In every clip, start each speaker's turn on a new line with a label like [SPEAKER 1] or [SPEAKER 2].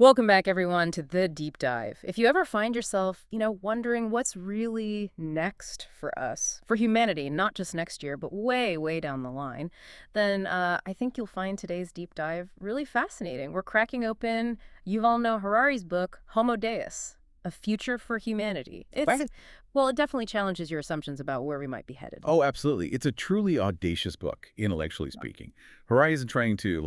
[SPEAKER 1] Welcome back, everyone, to The Deep Dive. If you ever find yourself, wondering what's really next for us, for humanity, not just next year, but way, way down the line, then I think you'll find today's deep dive really fascinating. We're cracking open Yuval Noah Harari's book, Homo Deus, A Future for Humanity.
[SPEAKER 2] Right.
[SPEAKER 1] Well, it definitely challenges your assumptions about where we might be headed.
[SPEAKER 2] Oh, absolutely. It's a truly audacious book, intellectually speaking. Harari isn't trying to,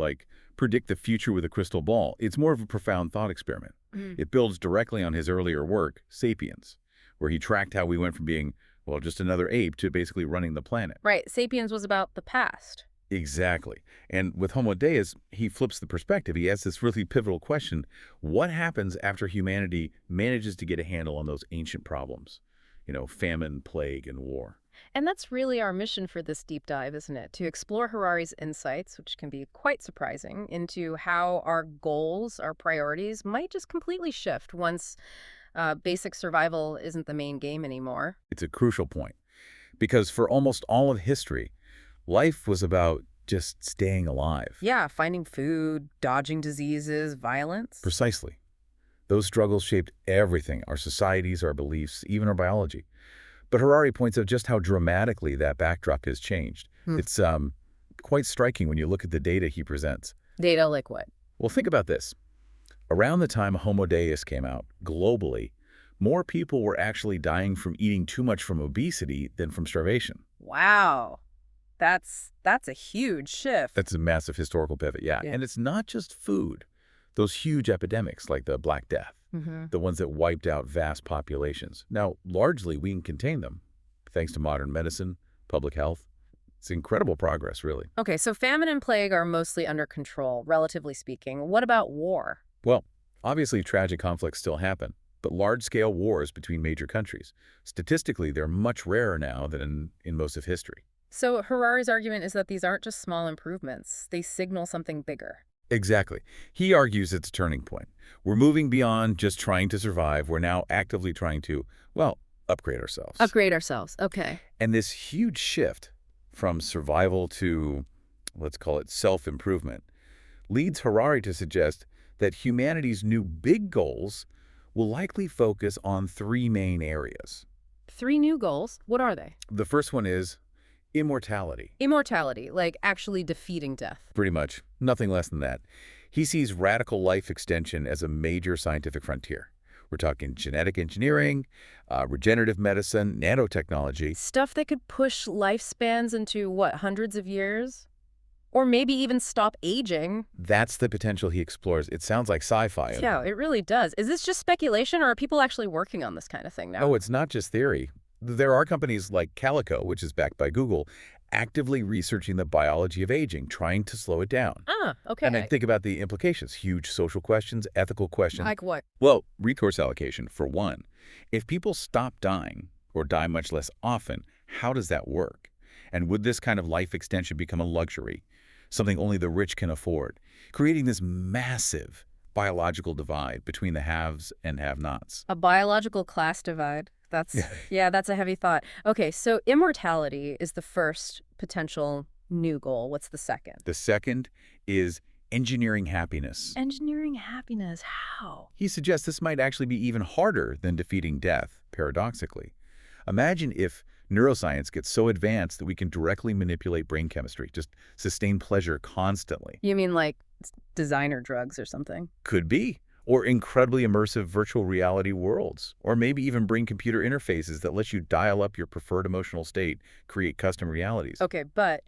[SPEAKER 2] predict the future with a crystal ball. It's more of a profound thought experiment.
[SPEAKER 1] Mm.
[SPEAKER 2] It builds directly on his earlier work, Sapiens, where he tracked how we went from being, well, just another ape to basically running the planet.
[SPEAKER 1] Right, Sapiens was about the past.
[SPEAKER 2] Exactly. And with Homo Deus, he flips the perspective. He asks this really pivotal question: what happens after humanity manages to get a handle on those ancient problems? Famine, plague, and war.
[SPEAKER 1] And that's really our mission for this deep dive, isn't it? To explore Harari's insights, which can be quite surprising, into how our goals, our priorities might just completely shift once basic survival isn't the main game anymore.
[SPEAKER 2] It's a crucial point because for almost all of history, life was about just staying alive.
[SPEAKER 1] Yeah, finding food, dodging diseases, violence.
[SPEAKER 2] Precisely. Those struggles shaped everything, our societies, our beliefs, even our biology. But Harari points out just how dramatically that backdrop has changed.
[SPEAKER 1] Hmm.
[SPEAKER 2] It's quite striking when you look at the data he presents.
[SPEAKER 1] Data like what?
[SPEAKER 2] Well, think about this. Around the time Homo Deus came out, globally, more people were actually dying from eating too much from obesity than from starvation.
[SPEAKER 1] Wow. That's a huge shift.
[SPEAKER 2] That's a massive historical pivot, yeah.
[SPEAKER 1] Yeah.
[SPEAKER 2] And it's not just food. Those huge epidemics like the Black Death,
[SPEAKER 1] Mm-hmm.
[SPEAKER 2] the ones that wiped out vast populations. Now, largely, we can contain them thanks to modern medicine, public health. It's incredible progress, really.
[SPEAKER 1] Okay, so famine and plague are mostly under control, relatively speaking. What about war?
[SPEAKER 2] Well, obviously, tragic conflicts still happen, but large-scale wars between major countries. Statistically, they're much rarer now than in most of history.
[SPEAKER 1] So Harari's argument is that these aren't just small improvements. They signal something bigger.
[SPEAKER 2] Exactly. He argues it's a turning point. We're moving beyond just trying to survive. We're now actively trying to, well, upgrade ourselves.
[SPEAKER 1] Upgrade ourselves. Okay.
[SPEAKER 2] And this huge shift from survival to, let's call it self-improvement, leads Harari to suggest that humanity's new big goals will likely focus on three main areas.
[SPEAKER 1] 3 new goals. What are they?
[SPEAKER 2] The first one is immortality.
[SPEAKER 1] Immortality, like actually defeating death.
[SPEAKER 2] Pretty much. Nothing less than that. He sees radical life extension as a major scientific frontier. We're talking genetic engineering, regenerative medicine, nanotechnology.
[SPEAKER 1] Stuff that could push lifespans into, what, hundreds of years? Or maybe even stop aging.
[SPEAKER 2] That's the potential he explores. It sounds like sci-fi.
[SPEAKER 1] Yeah, it really does. Is this just speculation, or are people actually working on this kind of thing now?
[SPEAKER 2] Oh, it's not just theory. There are companies like Calico, which is backed by Google, actively researching the biology of aging, trying to slow it down.
[SPEAKER 1] Okay.
[SPEAKER 2] And I think about the implications, huge social questions, ethical questions.
[SPEAKER 1] Like what?
[SPEAKER 2] Well, resource allocation, for one. If people stop dying or die much less often, how does that work? And would this kind of life extension become a luxury, something only the rich can afford, creating this massive biological divide between the haves and have-nots?
[SPEAKER 1] A biological class divide. That's a heavy thought. Okay, so immortality is the first potential new goal. What's the second?
[SPEAKER 2] The second is engineering happiness.
[SPEAKER 1] Engineering happiness. How?
[SPEAKER 2] He suggests this might actually be even harder than defeating death, paradoxically. Imagine if neuroscience gets so advanced that we can directly manipulate brain chemistry, just sustain pleasure constantly.
[SPEAKER 1] You mean like designer drugs or something?
[SPEAKER 2] Could be. Or incredibly immersive virtual reality worlds. Or maybe even bring computer interfaces that let you dial up your preferred emotional state, create custom realities.
[SPEAKER 1] Okay, but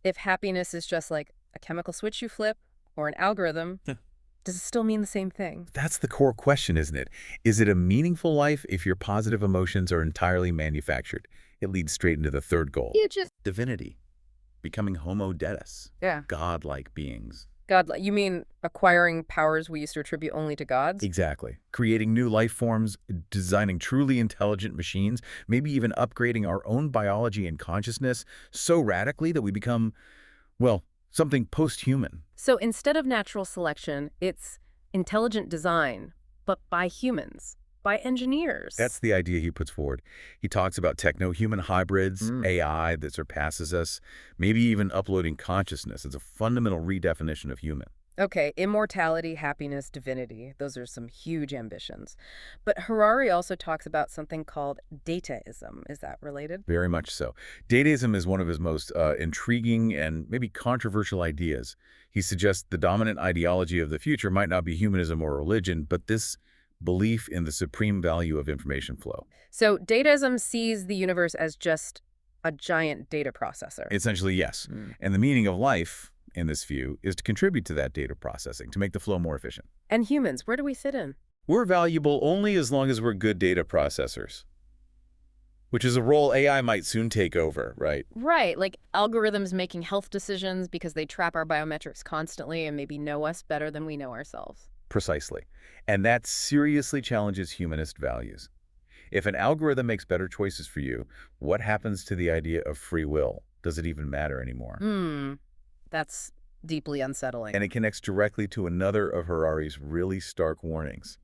[SPEAKER 1] if happiness is just like a chemical switch you flip or an algorithm, does it still mean the same thing?
[SPEAKER 2] That's the core question, isn't it? Is it a meaningful life if your positive emotions are entirely manufactured? It leads straight into the third goal. Divinity. Becoming Homo Deus.
[SPEAKER 1] Yeah.
[SPEAKER 2] God-like beings.
[SPEAKER 1] God, you mean acquiring powers we used to attribute only to gods?
[SPEAKER 2] Exactly. Creating new life forms, designing truly intelligent machines, maybe even upgrading our own biology and consciousness so radically that we become, well, something post-human.
[SPEAKER 1] So instead of natural selection, it's intelligent design, but by humans, by engineers.
[SPEAKER 2] That's the idea he puts forward. He talks about techno-human hybrids, AI that surpasses us, maybe even uploading consciousness. It's a fundamental redefinition of human.
[SPEAKER 1] Okay, immortality, happiness, divinity. Those are some huge ambitions. But Harari also talks about something called dataism. Is that related?
[SPEAKER 2] Very much so. Dataism is one of his most intriguing and maybe controversial ideas. He suggests the dominant ideology of the future might not be humanism or religion, but this belief in the supreme value of information flow.
[SPEAKER 1] So dataism sees the universe as just a giant data processor.
[SPEAKER 2] Essentially, yes.
[SPEAKER 1] Mm.
[SPEAKER 2] And the meaning of life, in this view, is to contribute to that data processing, to make the flow more efficient.
[SPEAKER 1] And humans, where do we fit in?
[SPEAKER 2] We're valuable only as long as we're good data processors, which is a role AI might soon take over, right?
[SPEAKER 1] Right, like algorithms making health decisions because they trap our biometrics constantly and maybe know us better than we know ourselves.
[SPEAKER 2] Precisely. And that seriously challenges humanist values. If an algorithm makes better choices for you, what happens to the idea of free will? Does it even matter anymore?
[SPEAKER 1] That's deeply unsettling.
[SPEAKER 2] And it connects directly to another of Harari's really stark warnings,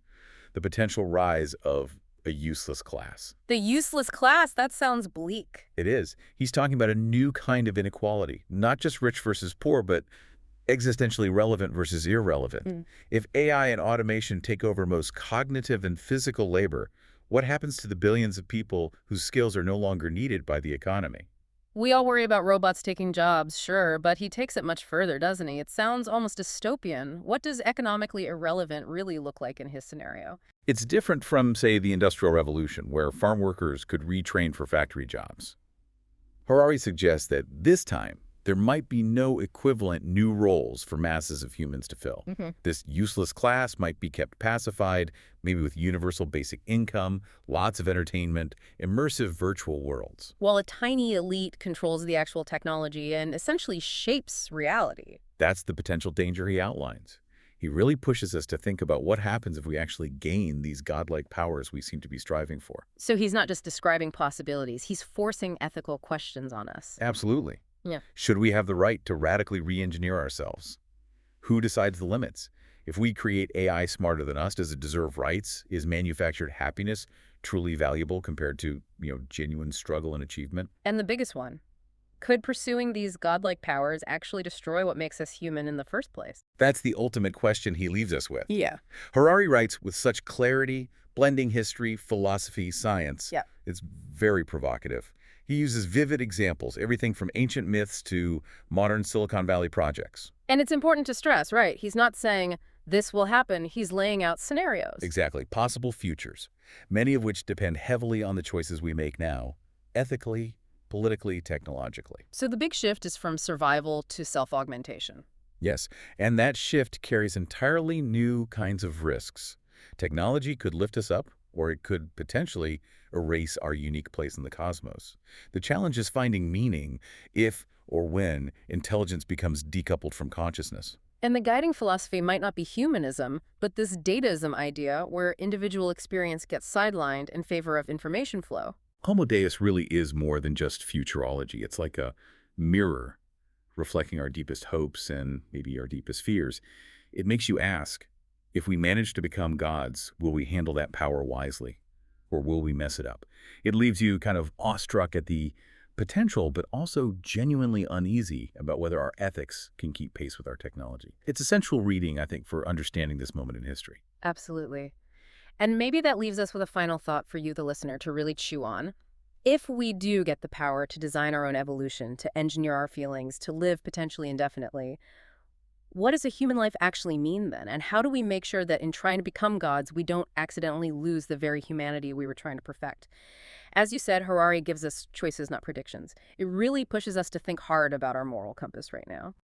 [SPEAKER 2] the potential rise of a useless class.
[SPEAKER 1] The useless class, that sounds bleak.
[SPEAKER 2] It is. He's talking about a new kind of inequality, not just rich versus poor, but existentially relevant versus irrelevant. If AI and automation take over most cognitive and physical labor, what happens to the billions of people whose skills are no longer needed by the economy?
[SPEAKER 1] We all worry about robots taking jobs, sure, but he takes it much further, doesn't he? It sounds almost dystopian. What does economically irrelevant really look like in his scenario?
[SPEAKER 2] It's different from, say, the Industrial Revolution, where farm workers could retrain for factory jobs. Harari suggests that this time, there might be no equivalent new roles for masses of humans to fill. This useless class might be kept pacified, maybe with universal basic income, lots of entertainment, immersive virtual worlds.
[SPEAKER 1] While a tiny elite controls the actual technology and essentially shapes reality.
[SPEAKER 2] That's the potential danger he outlines. He really pushes us to think about what happens if we actually gain these godlike powers we seem to be striving for.
[SPEAKER 1] So he's not just describing possibilities, he's forcing ethical questions on us.
[SPEAKER 2] Absolutely.
[SPEAKER 1] Yeah.
[SPEAKER 2] Should we have the right to radically re-engineer ourselves? Who decides the limits? If we create AI smarter than us, does it deserve rights? Is manufactured happiness truly valuable compared to, genuine struggle and achievement?
[SPEAKER 1] And the biggest one, could pursuing these godlike powers actually destroy what makes us human in the first place?
[SPEAKER 2] That's the ultimate question he leaves us with.
[SPEAKER 1] Yeah.
[SPEAKER 2] Harari writes with such clarity, blending history, philosophy, science.
[SPEAKER 1] Yeah.
[SPEAKER 2] It's very provocative. He uses vivid examples, everything from ancient myths to modern Silicon Valley projects.
[SPEAKER 1] And it's important to stress, right? He's not saying this will happen. He's laying out scenarios.
[SPEAKER 2] Exactly. Possible futures, many of which depend heavily on the choices we make now, ethically, politically, technologically.
[SPEAKER 1] So the big shift is from survival to self-augmentation.
[SPEAKER 2] Yes, and that shift carries entirely new kinds of risks. Technology could lift us up, or it could potentially erase our unique place in the cosmos. The challenge is finding meaning if or when intelligence becomes decoupled from consciousness.
[SPEAKER 1] And the guiding philosophy might not be humanism, but this dataism idea where individual experience gets sidelined in favor of information flow.
[SPEAKER 2] Homo Deus really is more than just futurology. It's like a mirror reflecting our deepest hopes and maybe our deepest fears. It makes you ask, if we manage to become gods, will we handle that power wisely? Or will we mess it up? It leaves you kind of awestruck at the potential, but also genuinely uneasy about whether our ethics can keep pace with our technology. It's essential reading, I think, for understanding this moment in history.
[SPEAKER 1] Absolutely. And maybe that leaves us with a final thought for you, the listener, to really chew on. If we do get the power to design our own evolution, to engineer our feelings, to live potentially indefinitely, what does a human life actually mean then? And how do we make sure that in trying to become gods, we don't accidentally lose the very humanity we were trying to perfect? As you said, Harari gives us choices, not predictions. It really pushes us to think hard about our moral compass right now.